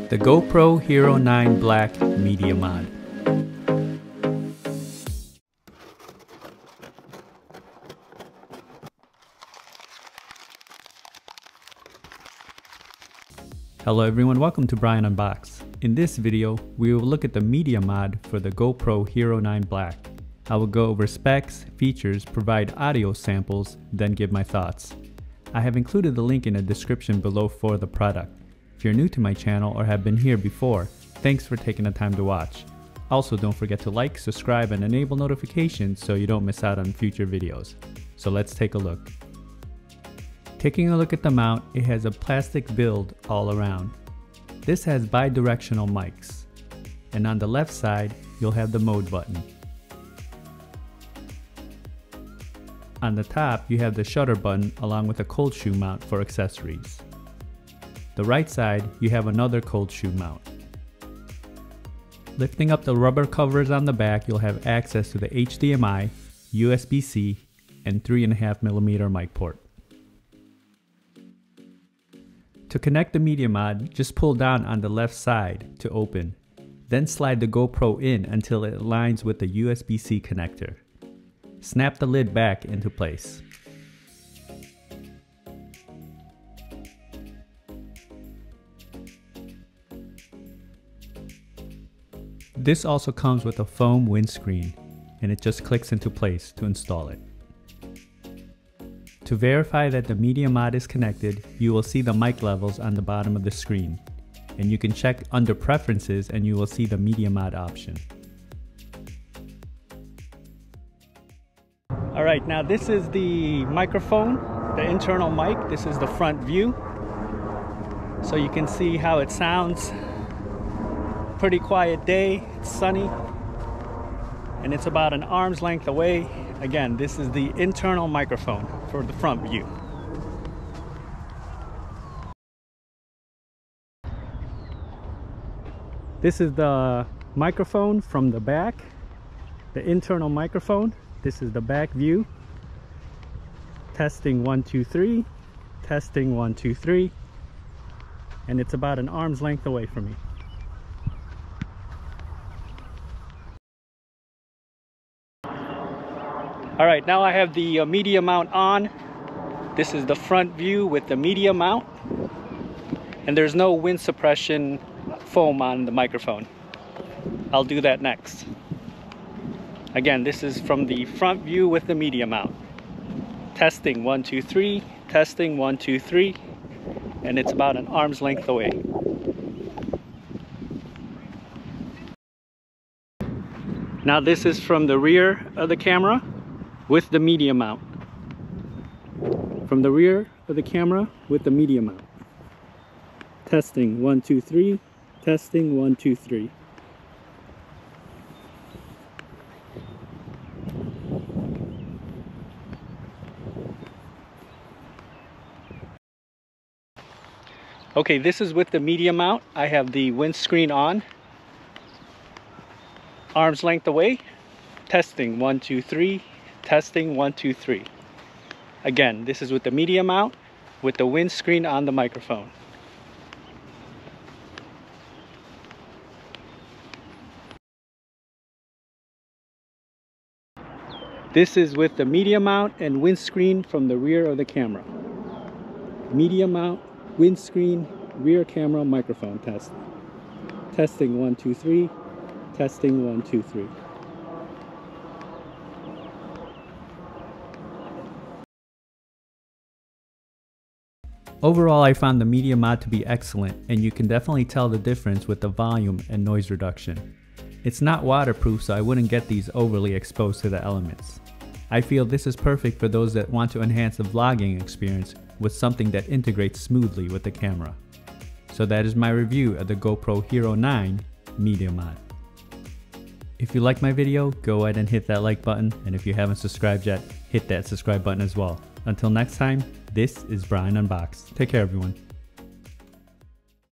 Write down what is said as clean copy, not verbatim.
The GoPro Hero 9 Black Media Mod. Hello everyone, welcome to Brian Unboxed. In this video, we will look at the media mod for the GoPro Hero 9 Black. I will go over specs, features, provide audio samples, then give my thoughts. I have included the link in the description below for the product. If you're new to my channel or have been here before, thanks for taking the time to watch. Also, don't forget to like, subscribe, and enable notifications so you don't miss out on future videos. So let's take a look. Taking a look at the mount, it has a plastic build all around. This has bi-directional mics. And on the left side, you'll have the mode button. On the top, you have the shutter button along with a cold shoe mount for accessories. The right side, you have another cold shoe mount. Lifting up the rubber covers on the back, you'll have access to the HDMI, USB-C, and 3.5mm mic port. To connect the media mod, just pull down on the left side to open. Then slide the GoPro in until it aligns with the USB-C connector. Snap the lid back into place. This also comes with a foam windscreen, and it just clicks into place to install it. To verify that the media mod is connected, you will see the mic levels on the bottom of the screen, and you can check under Preferences and you will see the media mod option. Alright, now this is the microphone, the internal mic. This is the front view, so you can see how it sounds. Pretty quiet day, it's sunny, and it's about an arm's length away. Again, this is the internal microphone for the front view. This is the microphone from the back, the internal microphone. This is the back view. Testing 1 2 3, testing 1 2 3, and it's about an arm's length away from me. Alright, now I have the media mount on. This is the front view with the media mount. And there's no wind suppression foam on the microphone. I'll do that next. Again, this is from the front view with the media mount. Testing 1 2 3, testing 1 2 3, and it's about an arm's length away. Now this is from the rear of the camera with the media mount. From the rear of the camera with the media mount. Testing 1 2 3, testing 1 2 3. Okay, this is with the media mount. I have the windscreen on. Arm's length away. Testing 1 2 3. Testing 1 2 3. Again, this is with the media mount with the windscreen on the microphone. This is with the media mount and windscreen from the rear of the camera. Media mount, windscreen, rear camera, microphone test. Testing 1 2 3. Testing 1 2 3. Overall, I found the media mod to be excellent, and you can definitely tell the difference with the volume and noise reduction. It's not waterproof, so I wouldn't get these overly exposed to the elements. I feel this is perfect for those that want to enhance the vlogging experience with something that integrates smoothly with the camera. So that is my review of the GoPro Hero 9 Media Mod. If you like my video, go ahead and hit that like button, and if you haven't subscribed yet, hit that subscribe button as well. Until next time, this is Brian Unboxed. Take care everyone.